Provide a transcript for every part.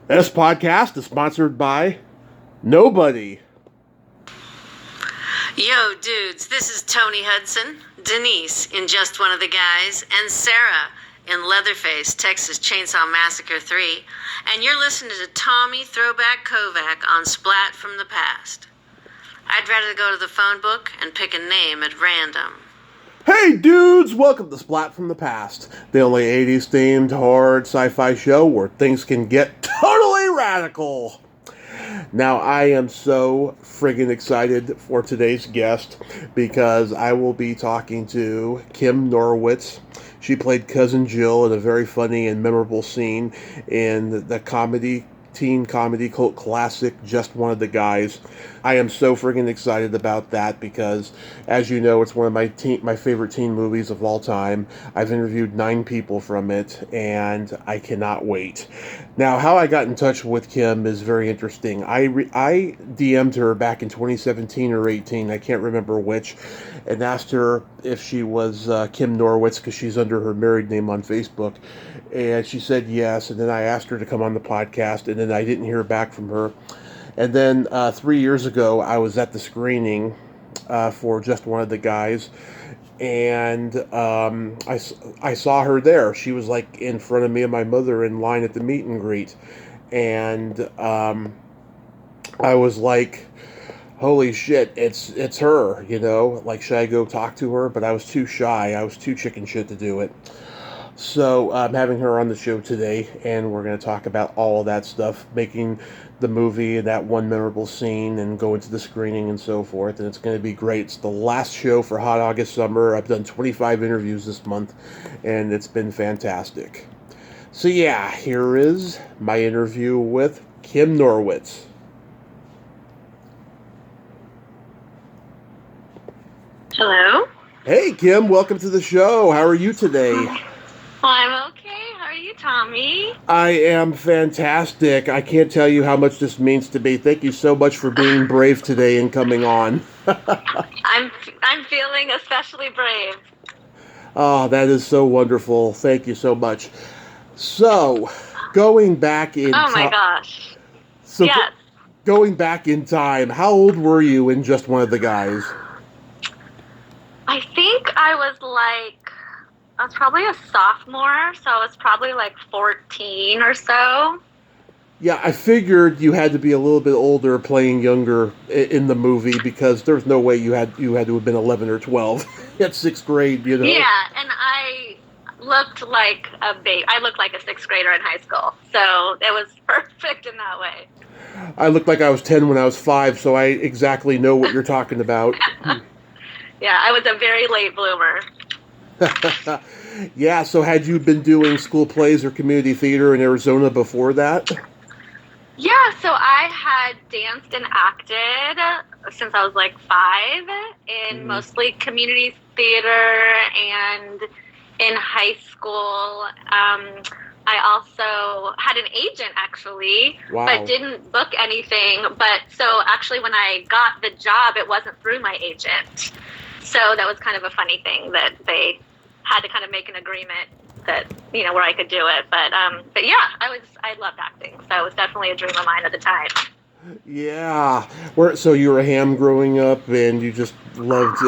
This podcast is sponsored by nobody. Yo, dudes, this is Tony Hudson, Denise in Just One of the Guys, and Sarah in Leatherface, Texas Chainsaw Massacre 3, and you're listening to Tommy Throwback Kovac on Splat from the Past. I'd rather go to the phone book and pick a name at random. Hey dudes, welcome to Splat from the Past, the only 80s themed horror sci-fi show where things can get totally radical. Now, I am so friggin' excited for today's guest because I will be talking to Kim Norwitz. She played Cousin Jill in a very funny and memorable scene in the teen comedy cult classic, Just One of the Guys. I am so friggin' excited about that because, as you know, it's one of my favorite teen movies of all time. I've interviewed 9 people from it, and I cannot wait. Now, how I got in touch with Kim is very interesting. I DM'd her back in 2017 or 18, I can't remember which, and asked her if she was Kim Norwitz because she's under her married name on Facebook. And she said yes, and then I asked her to come on the podcast, and then I didn't hear back from her. And then 3 years ago, I was at the screening for Just One of the Guys, and I saw her there. She was like in front of me and my mother in line at the meet and greet, and I was like, holy shit, it's her, you know, like, should I go talk to her? But I was too shy. I was too chicken shit to do it. So I'm having her on the show today, and we're going to talk about all of that stuff, making the movie and that one memorable scene and go into the screening and so forth, and it's going to be great. It's the last show for Hot August Summer. I've done 25 interviews this month, and it's been fantastic. So yeah, here is my interview with Kim Norwitz. Hello? Hey Kim, welcome to the show. How are you today? I'm okay. How are you, Tommy? I am fantastic. I can't tell you how much this means to me. Thank you so much for being brave today and coming on. I'm feeling especially brave. Oh, that is so wonderful. Thank you so much. So, going back in Oh my gosh. So yes. Going back in time, how old were you in Just One of the Guys? I think I was probably a sophomore, so I was probably like 14 or so. Yeah, I figured you had to be a little bit older playing younger in the movie because there's no way you had to have been 11 or 12 at 6th grade, you know? Yeah, and I looked like a baby. I looked like a 6th grader in high school, so it was perfect in that way. I looked like I was 10 when I was 5, so I exactly know what you're talking about. Yeah, I was a very late bloomer. Yeah, so had you been doing school plays or community theater in Arizona before that? Yeah, so I had danced and acted since I was like 5 in mostly community theater and in high school. I also had an agent, actually, but didn't book anything. But so actually when I got the job, it wasn't through my agent. So that was kind of a funny thing that they had to kind of make an agreement that, you know, where I could do it. But yeah, I loved acting. So it was definitely a dream of mine at the time. Yeah. So you were a ham growing up and you just loved,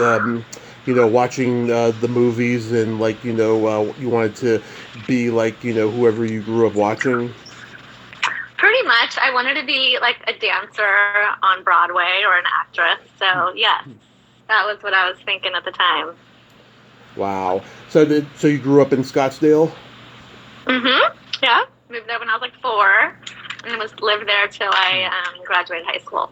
watching the movies and like, you wanted to be like, whoever you grew up watching? Pretty much. I wanted to be like a dancer on Broadway or an actress. So yes, that was what I was thinking at the time. Wow. So you grew up in Scottsdale? Mm-hmm. Yeah. Moved there when I was like 4 and lived there till I graduated high school.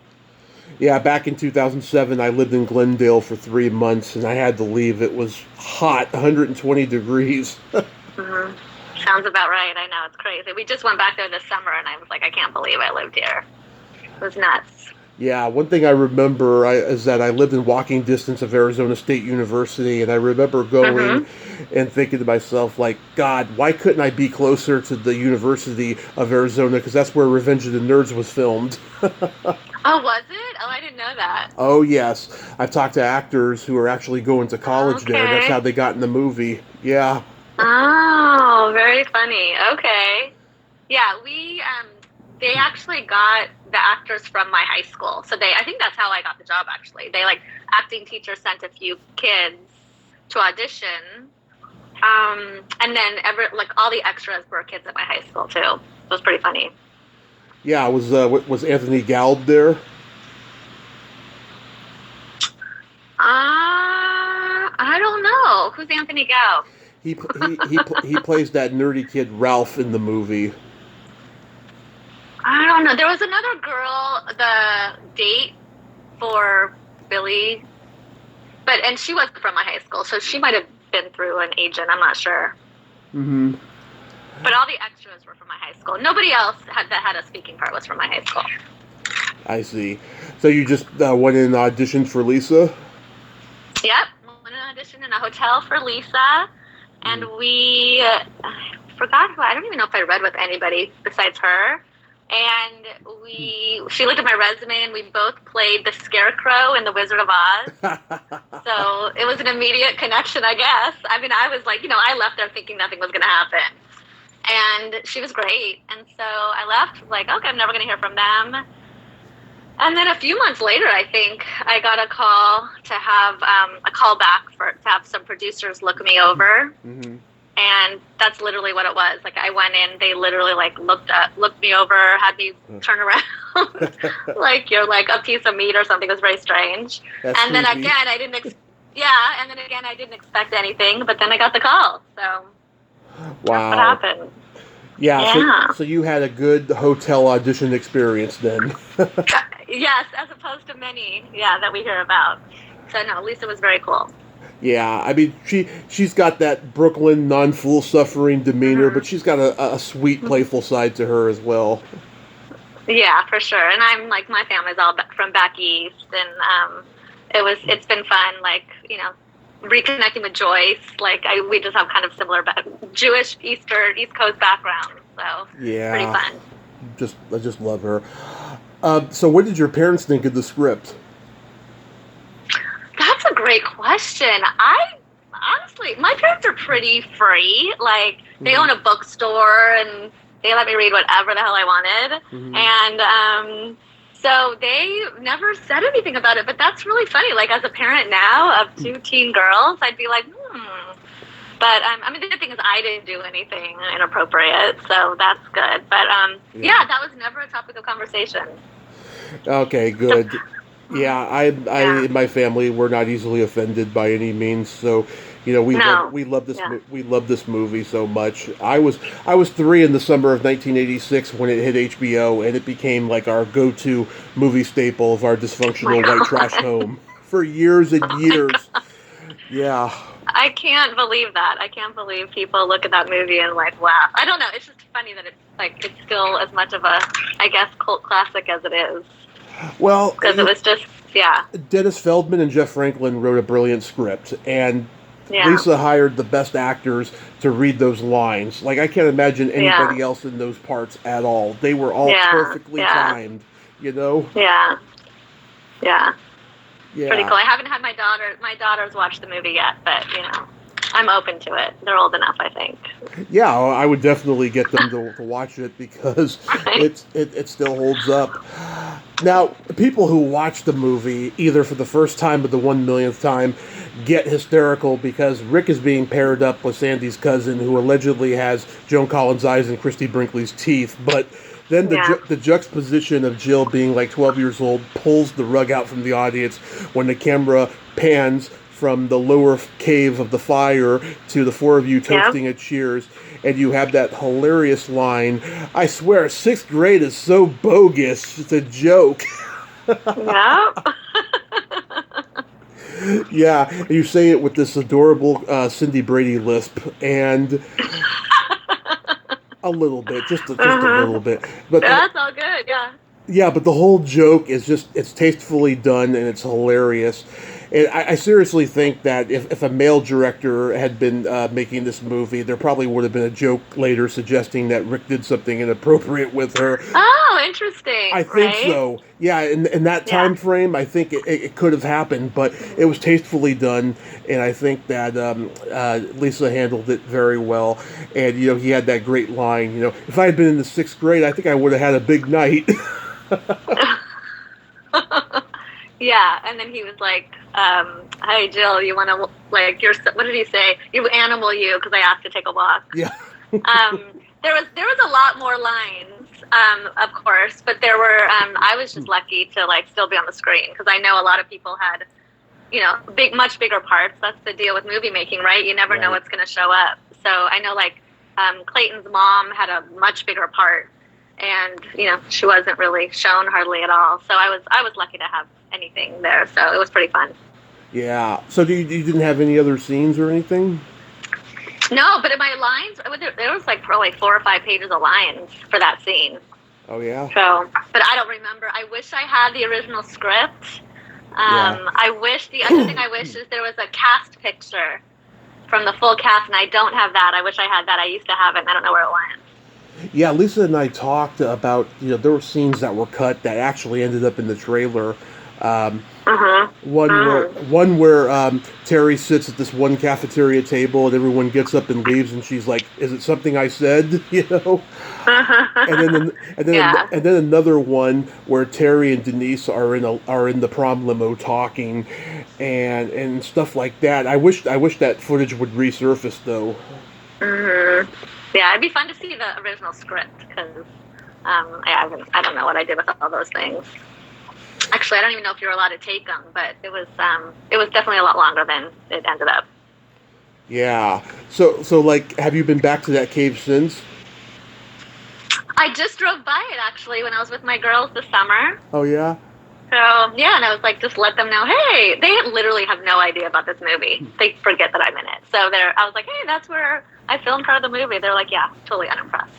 Yeah, back in 2007, I lived in Glendale for 3 months, and I had to leave. It was hot, 120 degrees. Mm-hmm. Sounds about right. I know, it's crazy. We just went back there this summer, and I was like, I can't believe I lived here. It was nuts. Yeah, one thing I remember is that I lived in walking distance of Arizona State University, and I remember going and thinking to myself, like, God, why couldn't I be closer to the University of Arizona? Because that's where Revenge of the Nerds was filmed. Oh, was it? Oh, I didn't know that. Oh, yes. I've talked to actors who are actually going to college there. That's how they got in the movie. Yeah. Oh, very funny. Okay. Yeah, we they actually got the actors from my high school. So I think that's how I got the job, actually. They, like, acting teachers sent a few kids to audition. And then all the extras were kids at my high school, too. It was pretty funny. Yeah, was Anthony Galb there? I don't know. Who's Anthony Galb? He plays that nerdy kid Ralph in the movie. I don't know. There was another girl, the date for Billy, and she was from my high school, so she might have been through an agent. I'm not sure. Mm-hmm. But all the extras were from my high school. Nobody else that had a speaking part was from my high school. I see. So you just went in and auditioned for Lisa? Yep. Went in an audition in a hotel for Lisa. And I forgot who. I don't even know if I read with anybody besides her. And she looked at my resume, and we both played the Scarecrow in The Wizard of Oz. So it was an immediate connection, I guess. I mean, I was like, I left there thinking nothing was going to happen. And she was great. And so I left like, okay, I'm never going to hear from them. And then a few months later, I think, I got a call to have a call back to have some producers look me over. Mm-hmm. And that's literally what it was. Like, I went in, they literally like looked me over, had me turn around like you're like a piece of meat or something. It was very strange. That's and then creepy. again, I didn't expect anything, but then I got the call. So wow, that's what happened. Yeah. So you had a good hotel audition experience then. Yes, as opposed to many, that we hear about. So no, Lisa was very cool. Yeah, I mean, she's got that Brooklyn non-fool suffering demeanor, but she's got a sweet, playful side to her as well. Yeah, for sure. And I'm like, my family's all from back east, and it's been fun, like, reconnecting with Joyce. Like, we just have kind of similar Jewish East Coast background, so yeah, pretty fun. I just love her. So what did your parents think of the script? That's a great question. Honestly, my parents are pretty free. Like, they own a bookstore, and they let me read whatever the hell I wanted. Mm-hmm. And so they never said anything about it, but that's really funny. Like, as a parent now of two teen girls, I'd be like, But, I mean, the good thing is I didn't do anything inappropriate, so that's good. But, that was never a topic of conversation. Okay, good. Yeah, I in my family, we're not easily offended by any means. So, we love this movie so much. I was 3 in the summer of 1986 when it hit HBO, and it became like our go-to movie staple of our dysfunctional white trash home for years and years. Yeah. I can't believe that. I can't believe people look at that movie and like laugh. I don't know. It's just funny that it's still as much of a, I guess, cult classic as it is. Well, because it was just, Dennis Feldman and Jeff Franklin wrote a brilliant script, and Lisa hired the best actors to read those lines. Like, I can't imagine anybody else in those parts at all. They were all perfectly timed, Yeah. Pretty cool. I haven't had my daughters watch the movie yet, but, I'm open to it. They're old enough, I think. Yeah, I would definitely get them to watch it because it still holds up. Now, people who watch the movie, either for the first time or the 1,000,000th time, get hysterical because Rick is being paired up with Sandy's cousin, who allegedly has Joan Collins' eyes and Christy Brinkley's teeth. But then the juxtaposition of Jill being like 12 years old pulls the rug out from the audience when the camera pans from the lower cave of the fire to the four of you toasting a cheers, and you have that hilarious line, "I swear, 6th grade is so bogus, it's a joke." Yeah, and you say it with this adorable Cindy Brady lisp, and a little bit, just a little bit. But that's all good, yeah. Yeah, but the whole joke is it's tastefully done, and it's hilarious. And I seriously think that if a male director had been making this movie, there probably would have been a joke later suggesting that Rick did something inappropriate with her. Oh, interesting, I think right? so. Yeah, in that Yeah. time frame, I think it could have happened, but it was tastefully done, and I think that Lisa handled it very well. And he had that great line. If I had been in the sixth grade, I think I would have had a big night. Yeah, and then he was like, "Hey Jill, you want to like what did he say? You animal, you, because I asked to take a walk." Yeah. Um, there was a lot more lines, of course, but there were. I was just lucky to like still be on the screen because I know a lot of people had, much bigger parts. That's the deal with movie making, right? You never know Right. what's going to show up. So I know like Clayton's mom had a much bigger part, and she wasn't really shown hardly at all. So I was lucky to have anything there. So it was pretty fun. Yeah. So you didn't have any other scenes or anything? No, but in my lines, there was like probably 4 or 5 pages of lines for that scene. Oh yeah. So, but I don't remember. I wish I had the original script. Yeah. The other thing I wish is there was a cast picture from the full cast, and I don't have that. I wish I had that. I used to have it, and I don't know where it went. Yeah, Lisa and I talked about, there were scenes that were cut that actually ended up in the trailer. One where Terry sits at this one cafeteria table and everyone gets up and leaves, and she's like, "Is it something I said?" Yeah. And then another one where Terry and Denise are in the prom limo talking, and stuff like that. I wish that footage would resurface though. Yeah, it'd be fun to see the original script because I don't know what I did with all those things. Actually, I don't even know if you're allowed to take them, but it was definitely a lot longer than it ended up. Yeah. So like, have you been back to that cave since? I just drove by it actually when I was with my girls this summer. Oh yeah. So yeah, and I was like, just let them know, hey, they literally have no idea about this movie. They forget that I'm in it. So I was like, hey, that's where I filmed part of the movie. They're like, yeah, totally unimpressed.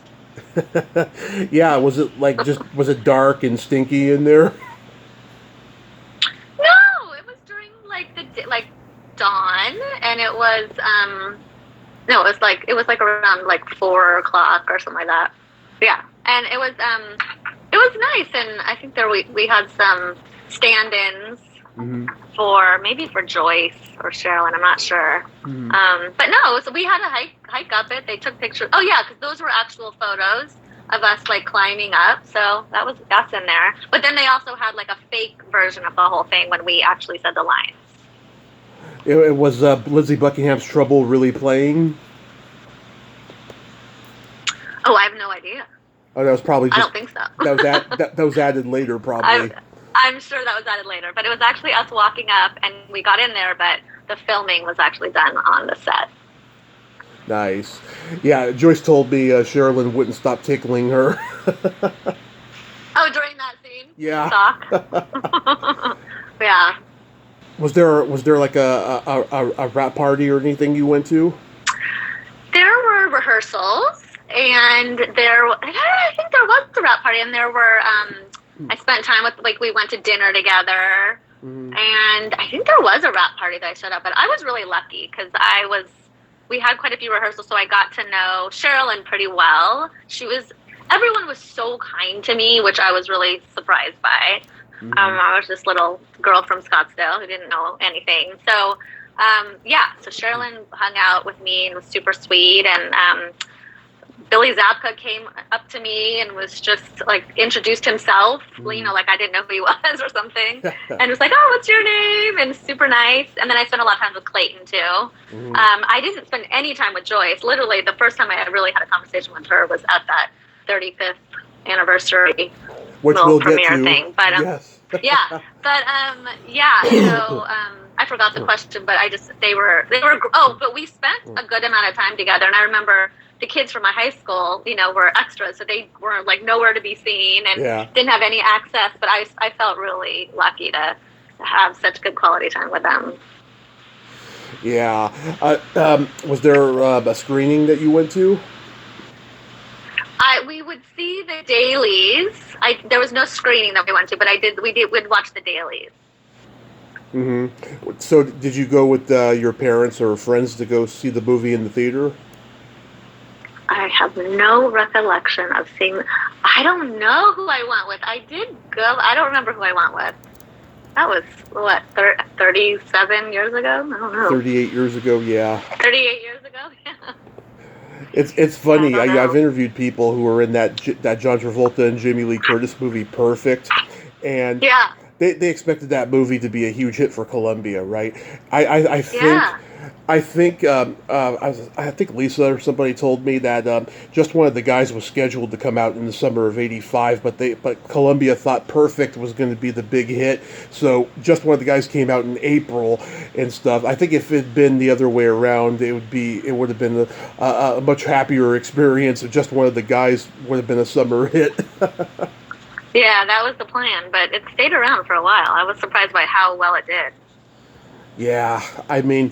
Yeah. Was it dark and stinky in there? No, it was during like dawn, and it was no, it was like around like 4 o'clock or something like that. Yeah, and it was nice, and I think we had some stand-ins for Joyce or Sherilyn, I'm not sure. But no, so we had to hike up it. They took pictures. Oh yeah, because those were actual photos of us like climbing up, so that's in there. But then they also had like a fake version of the whole thing when we actually said the lines. It was Lizzie Buckingham's Trouble really playing? Oh, I have no idea. Oh, that was probably just... I don't think so. that was added later, probably. I'm sure that was added later, but it was actually us walking up, and we got in there, but the filming was actually done on the set. Nice. Yeah, Joyce told me Sherilyn wouldn't stop tickling her. Oh, during that scene? Yeah. Yeah. Was there like a rap party or anything you went to? There were rehearsals, and I think there was a rap party, and there were I spent time with, like, we went to dinner together, and I think there was a rap party that I showed up at. I was really lucky because we had quite a few rehearsals, so I got to know Sherilyn pretty well. Everyone was so kind to me, which I was really surprised by. I was this little girl from Scottsdale who didn't know anything. So, so Sherilyn hung out with me and was super sweet, and Billy Zabka came up to me and was just like introduced himself, like I didn't know who he was or something, and was like, "Oh, what's your name?" and super nice. And then I spent a lot of time with Clayton too. I didn't spend any time with Joyce. Literally, the first time I really had a conversation with her was at that 35th anniversary premiere thing. But yes. So I forgot the question, but they were. Oh, but we spent a good amount of time together, and I remember the kids from my high school, were extras, so they were like nowhere to be seen and didn't have any access. But I felt really lucky to have such good quality time with them. Yeah. Was there a screening that you went to? We would see the dailies. There was no screening that we went to, but we'd watch the dailies. So did you go with your parents or friends to go see the movie in the theater? I have no recollection of seeing. I don't know who I went with. I did go. I don't remember who I went with. That was, what, 37 years ago? I don't know. 38 years ago, yeah. 38 years ago? Yeah. It's funny. I don't know. I've interviewed people who were in that John Travolta and Jamie Lee Curtis movie, Perfect, and Yeah. they expected that movie to be a huge hit for Columbia, right? I think Yeah. I think I think Lisa or somebody told me that Just One of the Guys was scheduled to come out in the summer of '85, but Columbia thought Perfect was going to be the big hit, so Just One of the Guys came out in April and stuff. I think if it had been the other way around, it would have been a much happier experience. If Just One of the Guys would have been a summer hit. Yeah, that was the plan, but it stayed around for a while. I was surprised by how well it did. Yeah, I mean,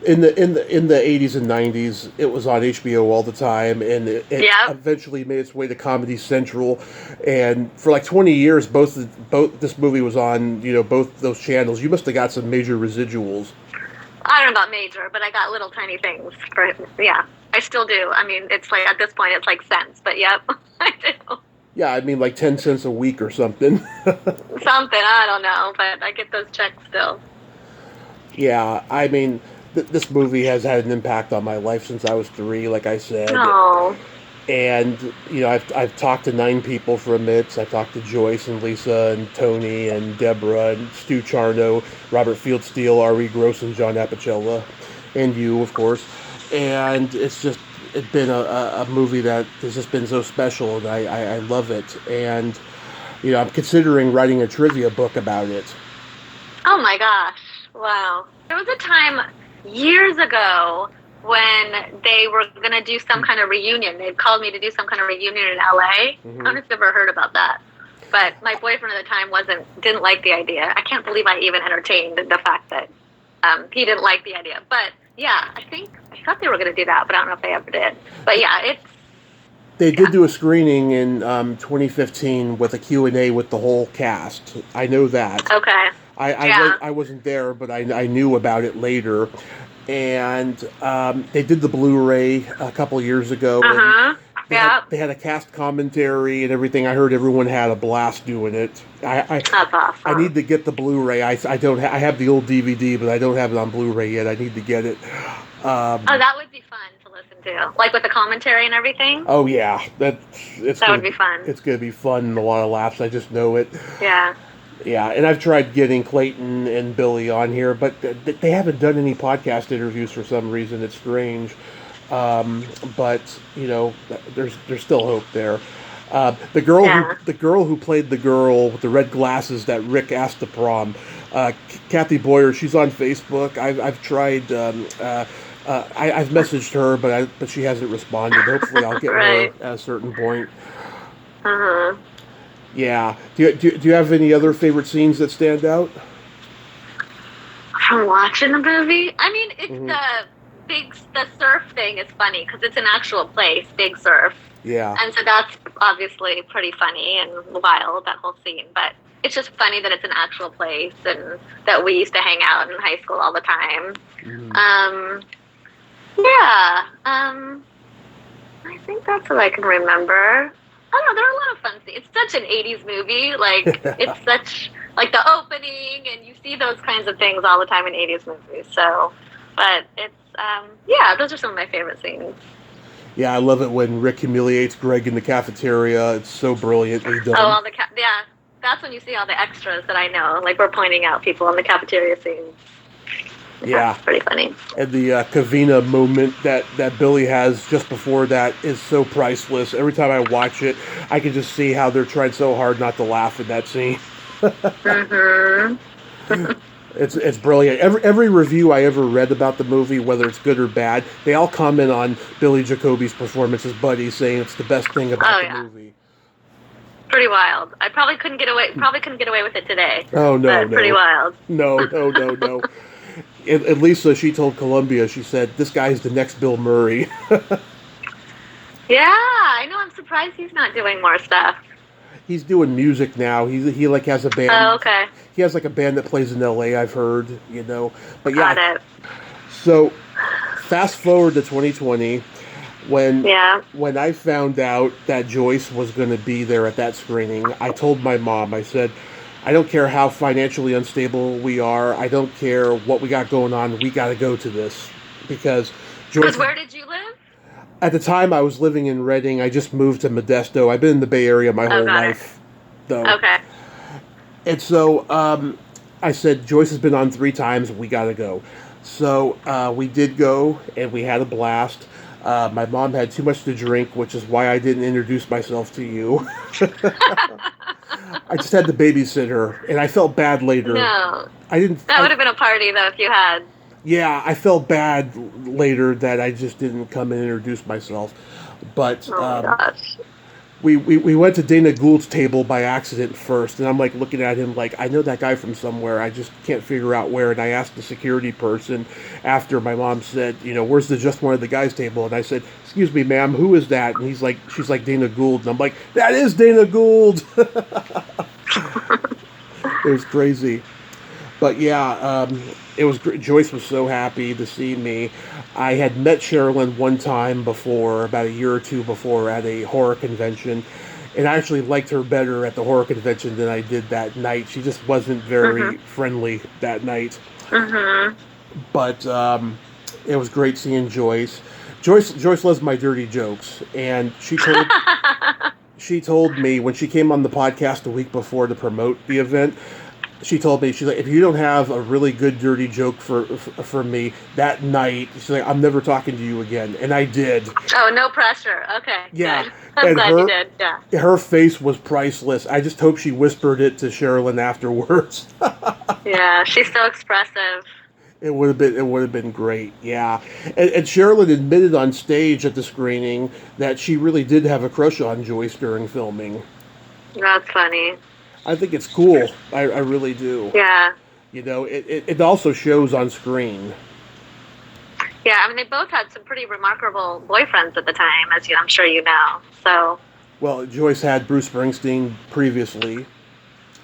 in the 80s and 90s, it was on HBO all the time, and it Yep. eventually made its way to Comedy Central, and for like 20 years, both this movie was on both those channels. You must have got some major residuals. I don't know about major, but I got little tiny things for, yeah. I still do. I mean, it's like, at this point, it's like cents, but yep, I do. Yeah, I mean like 10 cents a week or something. Something, I don't know, but I get those checks still. Yeah, I mean, this movie has had an impact on my life since I was 3, like I said. No. And I've talked to 9 people from it. I've talked to Joyce and Lisa and Tony and Deborah and Stu Charno, Robert Fieldsteel, R.E. Gross, and John Apicella, and you, of course. And it's been a movie that has just been so special, and I love it. And I'm considering writing a trivia book about it. Oh my gosh. Wow. There was a time years ago when they were going to do some kind of reunion. They'd called me to do some kind of reunion in LA. Mm-hmm. I don't know if you've ever heard about that. But my boyfriend at the time didn't like the idea. I can't believe I even entertained the fact that he didn't like the idea. But yeah, I thought they were going to do that, but I don't know if they ever did. But yeah, They did do a screening in 2015 with a Q&A with the whole cast. I know that. Okay. I wasn't there, but I knew about it later. And they did the Blu-ray a couple years ago. Uh-huh. They had a cast commentary and everything. I heard everyone had a blast doing it. That's awesome. I need to get the Blu-ray. I have the old DVD, but I don't have it on Blu-ray yet. I need to get it. That would be fun to listen to, like with the commentary and everything. Oh yeah, that would be fun. It's gonna be fun and a lot of laughs. I just know it. Yeah. Yeah, and I've tried getting Clayton and Billy on here, but they haven't done any podcast interviews for some reason. It's strange, but there's still hope there. The girl who played the girl with the red glasses that Rick asked to prom, Kathy Boyer. She's on Facebook. I've tried. I've messaged her, but she hasn't responded. Hopefully, I'll get right. her at a certain point. Uh huh. Yeah. Do you have any other favorite scenes that stand out? From watching the movie? I mean, it's the surf thing is funny because it's an actual place, Big Surf. Yeah. And so that's obviously pretty funny and wild, that whole scene. But it's just funny that it's an actual place and that we used to hang out in high school all the time. Mm-hmm. I think that's what I can remember. I don't know, there are a lot of fun scenes. It's such an 80s movie. Like, it's such, like, the opening, and you see those kinds of things all the time in 80s movies. So, but it's, those are some of my favorite scenes. Yeah, I love it when Rick humiliates Greg in the cafeteria. It's so brilliantly done. Oh, that's when you see all the extras that I know. Like, we're pointing out people in the cafeteria scenes. Yeah. It's pretty funny. And the Kavina moment that Billy has just before that is so priceless. Every time I watch it, I can just see how they're trying so hard not to laugh in that scene. Mm-hmm. It's brilliant. Every review I ever read about the movie, whether it's good or bad, they all comment on Billy Jacoby's performance as Buddy, saying it's the best thing about the movie. Pretty wild. I probably couldn't get away with it today. Oh no, Pretty wild. No. At Lisa, she told Columbia, she said, "This guy's the next Bill Murray." Yeah, I know. I'm surprised he's not doing more stuff. He's doing music now. He like has a band. Oh, okay. He has like a band that plays in L.A. I've heard, But yeah. Got it. So, fast forward to 2020. When I found out that Joyce was going to be there at that screening, I told my mom, I said, I don't care how financially unstable we are. I don't care what we got going on. We got to go to this. Because Joyce... Where did you live? At the time, I was living in Redding. I just moved to Modesto. I've been in the Bay Area my whole life, though. Okay. And so I said, Joyce has been on 3 times. We got to go. So we did go, and we had a blast. My mom had too much to drink, which is why I didn't introduce myself to you. I just had to babysit her, and I felt bad later. No. I didn't. That would have been a party, though, if you had. Yeah, I felt bad later that I just didn't come and introduce myself. But oh my gosh. We went to Dana Gould's table by accident first, and I'm like looking at him like, I know that guy from somewhere, I just can't figure out where. And I asked the security person after my mom said, where's the just one of the guys table? And I said, excuse me, ma'am, who is that? And she's like Dana Gould. And I'm like, that is Dana Gould. It was crazy. But yeah, it was great. Joyce was so happy to see me. I had met Sherilyn one time before, about a year or two before, at a horror convention, and I actually liked her better at the horror convention than I did that night. She just wasn't very friendly that night. But it was great seeing Joyce. Joyce loves my dirty jokes, and she told me when she came on the podcast a week before to promote the event. She told me, she's like, if you don't have a really good dirty joke for me that night, she's like, I'm never talking to you again. And I did. Oh, no pressure. Okay. Yeah. Good. I'm glad you did. Yeah. Her face was priceless. I just hope she whispered it to Sherilyn afterwards. Yeah, she's so expressive. It would have been great. Yeah. And Sherilyn admitted on stage at the screening that she really did have a crush on Joyce during filming. That's funny. I think it's cool. I really do. Yeah. It also shows on screen. Yeah, I mean, they both had some pretty remarkable boyfriends at the time, as I'm sure you know. So. Well, Joyce had Bruce Springsteen previously.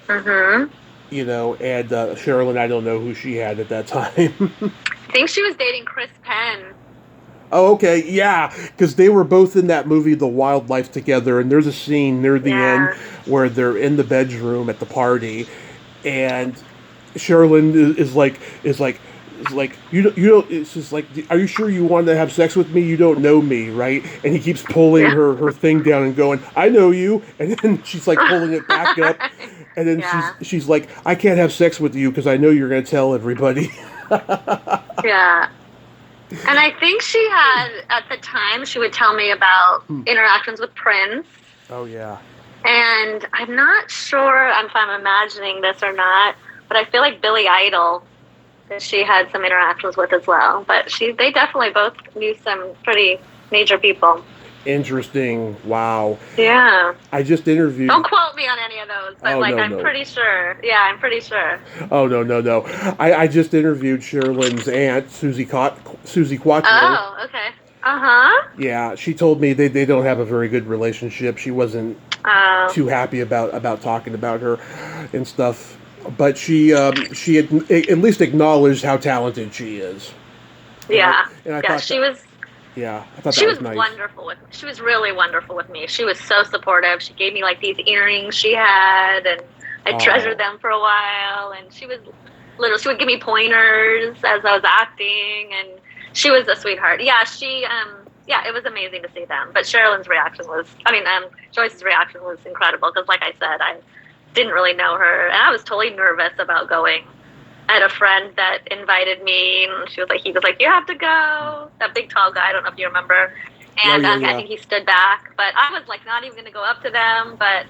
And Sherilyn, I don't know who she had at that time. I think she was dating Chris Penn. Oh, okay, yeah, because they were both in that movie, The Wildlife, together, and there's a scene near the end where they're in the bedroom at the party, and Sherilyn is like, you don't. It's just like, are you sure you want to have sex with me? You don't know me, right? And he keeps pulling her thing down and going, I know you, and then she's like pulling it back up, and then she's like, I can't have sex with you because I know you're going to tell everybody. Yeah. And I think she had, at the time, she would tell me about interactions with Prince. Oh, yeah. And I'm not sure if I'm imagining this or not, but I feel like Billy Idol, that she had some interactions with as well. But they definitely both knew some pretty major people. Interesting. Wow. Yeah. I just interviewed... Don't quote me on any of those, but I'm pretty sure. Yeah, I'm pretty sure. Oh, no. I just interviewed Sherilyn's aunt, Susie Quattro. Oh, okay. Uh-huh. Yeah, she told me they don't have a very good relationship. She wasn't too happy about talking about her and stuff. But she had at least acknowledged how talented she is. Yeah. And I thought she was... Yeah, I thought she that was was nice. wonderful with me. She was really wonderful with me. She was so supportive. She gave me like these earrings she had, and I treasured them for a while. And she was she would give me pointers as I was acting, and she was a sweetheart. Yeah, it was amazing to see them. But Sherilyn's reaction was, Joyce's reaction was incredible because, like I said, I didn't really know her, and I was totally nervous about going. I had a friend that invited me, and he was like, you have to go. That big, tall guy, I don't know if you remember. And I think he stood back. But I was, not even going to go up to them. But,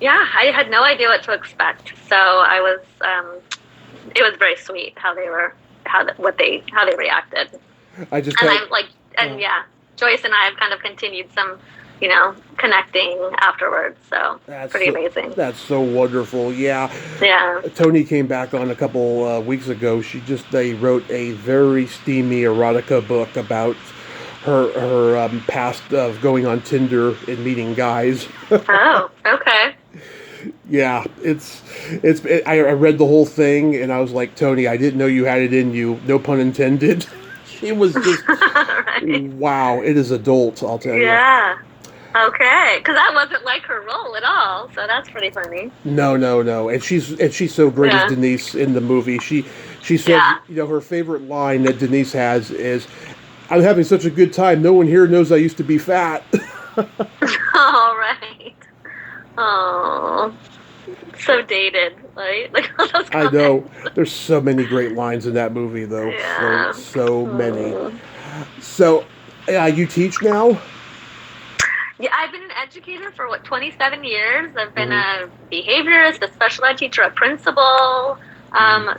yeah, I had no idea what to expect. So I was, it was very sweet how they reacted. Joyce and I have kind of continued some, connecting afterwards. So pretty amazing. That's so wonderful. Yeah. Yeah. Tony came back on a couple weeks ago. They wrote a very steamy erotica book about her past of going on Tinder and meeting guys. Oh, okay. Yeah, I read the whole thing and I was like, Tony, I didn't know you had it in you. No pun intended. She was just Wow, it is adult, I'll tell you. Yeah. Okay, because that wasn't like her role at all, so that's pretty funny. No, and she's so great as Yeah. Denise in the movie. She says, Yeah. her favorite line that Denise has is, "I'm having such a good time. No one here knows I used to be fat." All right. Oh, so dated, right? Like all those I lines. know. There's so many great lines in that movie, though. Yeah. So many. Mm. So, you teach now? Yeah, I've been an educator for 27 years. I've been Mhm. a behaviorist, a special ed teacher, a principal.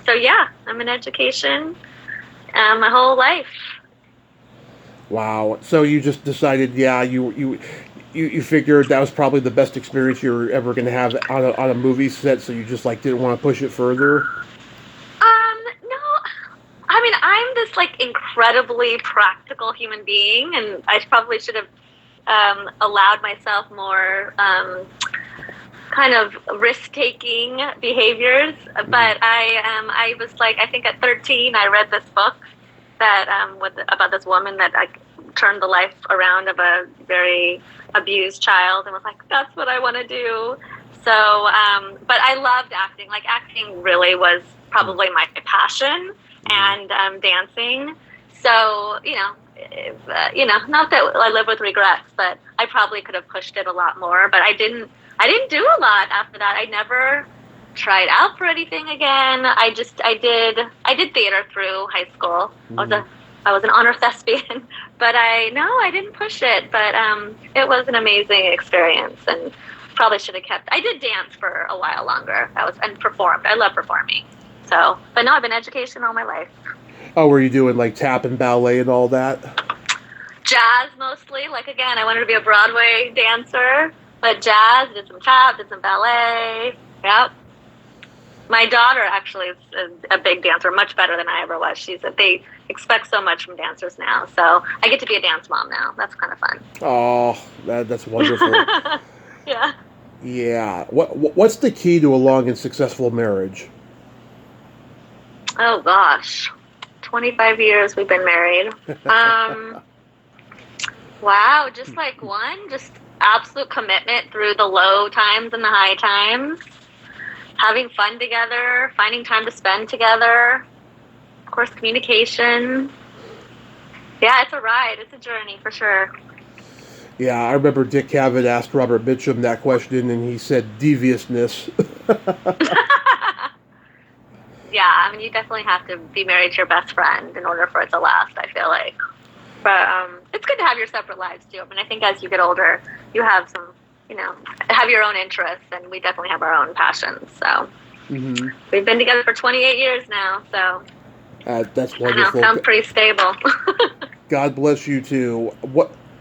So yeah, I'm in education my whole life. Wow. So you just decided, yeah, you figured that was probably the best experience you're ever going to have on a movie set, so you just like didn't want to push it further. No, I mean I'm this like incredibly practical human being, and I probably should have allowed myself more kind of risk-taking behaviors. But I was like, I think at 13, I read this book that about this woman that turned the life around of a very abused child, and was like, that's what I want to do. So, but I loved acting. Like acting really was probably my passion, and dancing. So, not that I live with regrets, but I probably could have pushed it a lot more. But I didn't. I didn't do a lot after that. I never tried out for anything again. I did theater through high school. I was an honor thespian, but I didn't push it. But it was an amazing experience, and probably should have kept. I did dance for a while longer. And performed. I love performing. So, but no, I've been in education all my life. Oh, were you doing like tap and ballet and all that? Jazz mostly. Like again, I wanted to be a Broadway dancer, but jazz, did some tap, did some ballet. Yep. My daughter actually is a big dancer, much better than I ever was. They expect so much from dancers now, so I get to be a dance mom now. That's kind of fun. Oh, that's wonderful. Yeah. Yeah. What's the key to a long and successful marriage? Oh gosh, 25 years we've been married. Wow, just absolute commitment through the low times and the high times. Having fun together, finding time to spend together. Of course, communication. Yeah, it's a ride. It's a journey for sure. Yeah, I remember Dick Cavett asked Robert Mitchum that question, and he said deviousness. Yeah, I mean, you definitely have to be married to your best friend in order for it to last, I feel like. But it's good to have your separate lives, too. I mean, I think as you get older, you have some, have your own interests, and we definitely have our own passions. So we've been together for 28 years now, so that's wonderful. Sounds pretty stable. God bless you, too.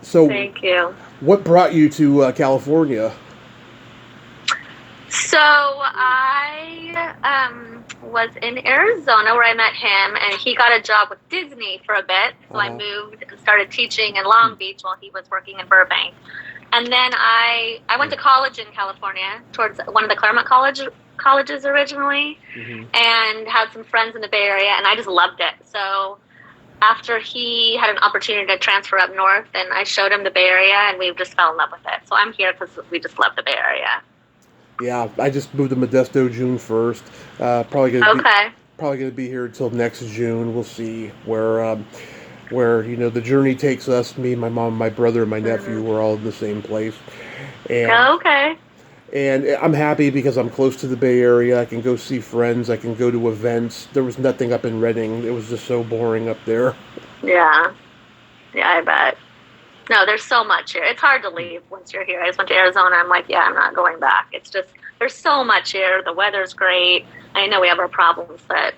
Thank you. What brought you to California? So I was in Arizona where I met him, and he got a job with Disney for a bit. So I moved and started teaching in Long Beach while he was working in Burbank. And then I went to college in California, towards one of the Claremont colleges originally, and had some friends in the Bay Area, and I just loved it. So after he had an opportunity to transfer up north, and I showed him the Bay Area, and we just fell in love with it. So I'm here because we just love the Bay Area. Yeah, I just moved to Modesto June 1st. Probably gonna be here until next June. We'll see where the journey takes us. Me, my mom, my brother, and my nephew. We're all in the same place. And, And I'm happy because I'm close to the Bay Area. I can go see friends. I can go to events. There was nothing up in Redding. It was just so boring up there. Yeah, I bet. No, there's so much here. It's hard to leave once you're here. I just went to Arizona. I'm like, yeah, I'm not going back. It's just, there's so much here. The weather's great. I know we have our problems, but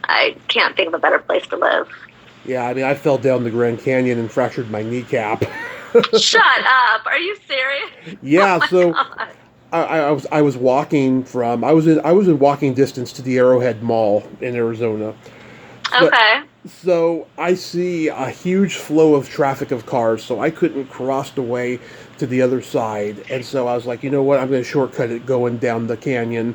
I can't think of a better place to live. Yeah, I mean, I fell down the Grand Canyon and fractured my kneecap. Shut up. Are you serious? Yeah, oh I was walking from, I was in walking distance to the Arrowhead Mall in Arizona. Okay. So I see a huge flow of traffic of cars, so I couldn't cross the way to the other side. And so I was like, you know what, I'm going to shortcut it going down the canyon.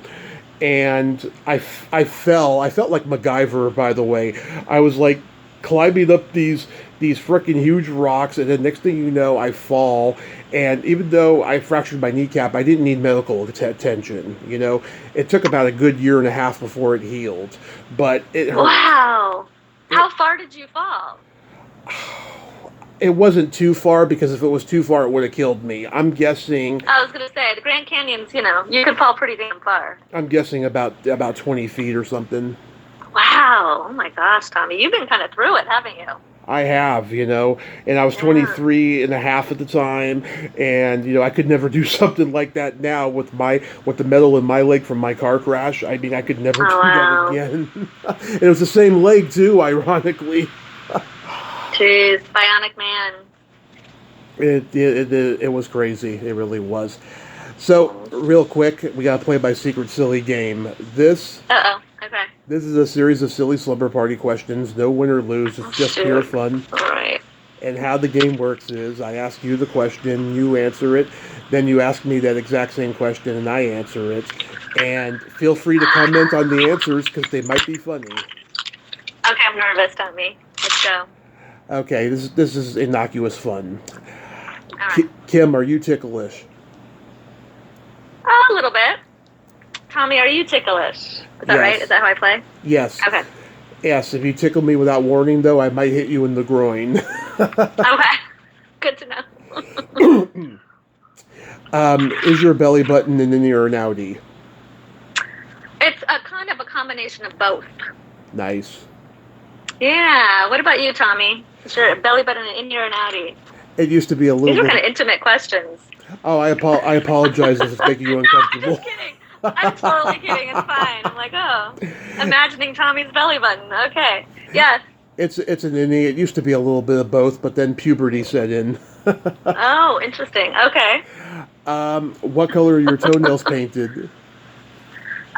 And I fell. I felt like MacGyver, by the way. I was like climbing up these freaking huge rocks, and then next thing you know, I fall. And even though I fractured my kneecap, I didn't need medical attention. It took about a good year and a half before it healed, but it hurt. Wow. How far did you fall? It wasn't too far, because if it was too far, it would have killed me. I'm guessing. I was gonna say the Grand Canyon's, you can fall pretty damn far. I'm guessing about 20 feet or something. Wow. Oh my gosh, Tommy, you've been kind of through it, haven't you? I have, and I was 23 and a half at the time, and, I could never do something like that now with the metal in my leg from my car crash. I mean, I could never do that again. It was the same leg, too, ironically. Jeez, bionic man. It was crazy. It really was. So, real quick, we got to play my secret silly game. Okay. This is a series of silly slumber party questions. No win or lose. It's just pure fun. All right. And how the game works is I ask you the question, you answer it, then you ask me that exact same question and I answer it. And feel free to comment on the answers because they might be funny. Okay, I'm nervous, Tommy. Let's go. Okay, this is innocuous fun. All right. Kim, are you ticklish? A little bit. Tommy, are you ticklish? Is that right? Is that how I play? Yes. Okay. Yes, if you tickle me without warning, though, I might hit you in the groin. Okay. Good to know. Is your belly button an innie or an outie? It's a kind of a combination of both. Nice. Yeah. What about you, Tommy? Is your belly button an innie or an outie? It used to be a little These are bit... kind of intimate questions. Oh, I apologize if it's making you uncomfortable. I'm just kidding. I'm totally kidding. It's fine. I'm like, imagining Tommy's belly button. Okay. Yes. It's an innie. It used to be a little bit of both, but then puberty set in. Oh, interesting. Okay. What color are your toenails painted?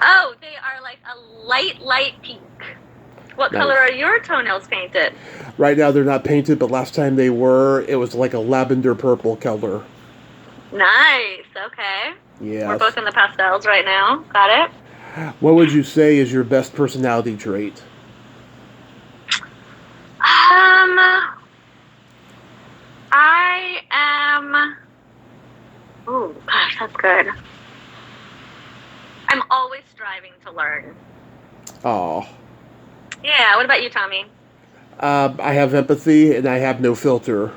Oh, they are like a light pink. What color are your toenails painted? Right now they're not painted, but last time they were, it was like a lavender purple color. Nice. Okay. Yeah. We're both in the pastels right now. Got it. What would you say is your best personality trait? I am... Oh, gosh, that's good. I'm always striving to learn. Oh. Yeah, what about you, Tommy? I have empathy and I have no filter.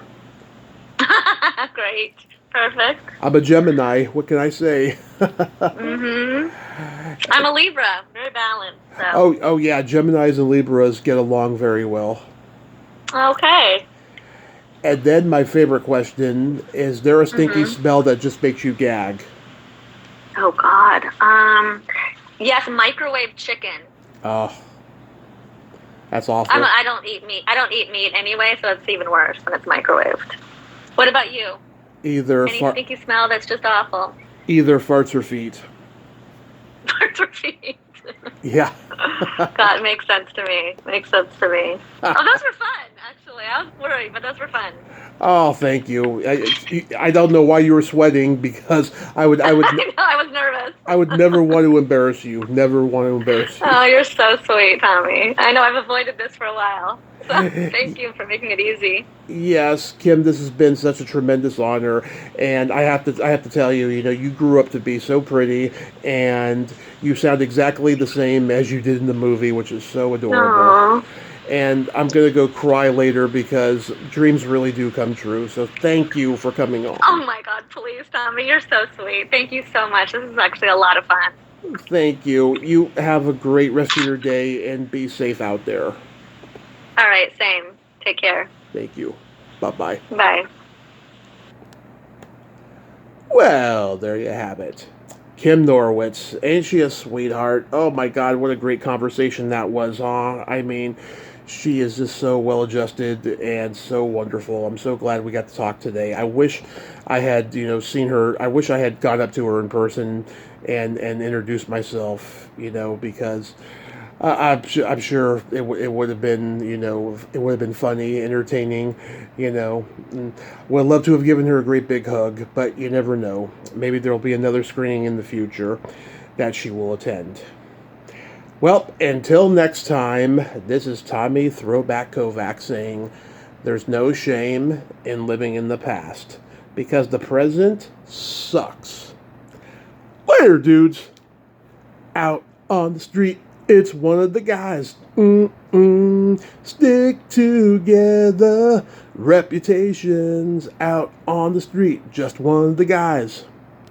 Great. Perfect. I'm a Gemini. What can I say? I'm a Libra. Very balanced. So. Oh yeah. Geminis and Libras get along very well. Okay. And then my favorite question, is there a stinky smell that just makes you gag? Oh, God. Yes, microwave chicken. Oh. That's awful. I don't eat meat. I don't eat meat anyway, so it's even worse when it's microwaved. What about you? Any stinky smell that's just awful? Either farts or feet. Farts or feet. Yeah. That makes sense to me. Oh, those were fun, actually. I was worried, but those were fun. Oh, thank you. I don't know why you were sweating, because I would. I know, I was nervous. I would never want to embarrass you. Never want to embarrass you. Oh, you're so sweet, Tommy. I know I've avoided this for a while. So thank you for making it easy. Yes, Kim, this has been such a tremendous honor, and I have to tell you, you grew up to be so pretty, and you sound exactly the same as you did in the movie, which is so adorable. Aww. And I'm going to go cry later because dreams really do come true. So thank you for coming on. Oh my God, please, Tommy. You're so sweet. Thank you so much. This is actually a lot of fun. Thank you. You have a great rest of your day and be safe out there. All right, same. Take care. Thank you. Bye-bye. Bye. Well, there you have it. Kim Norwitz. Ain't she a sweetheart? Oh my God, what a great conversation that was, huh? I mean, she is just so well-adjusted and so wonderful. I'm so glad we got to talk today. I wish I had, seen her. I wish I had gone up to her in person and introduced myself, because I'm sure it would have been, it would have been funny, entertaining, Would love to have given her a great big hug, but you never know. Maybe there'll be another screening in the future that she will attend. Well, until next time, this is Tommy Throwback Kovac saying there's no shame in living in the past because the present sucks. Later, dudes. Out on the street, it's one of the guys. Stick together. Reputations out on the street, just one of the guys.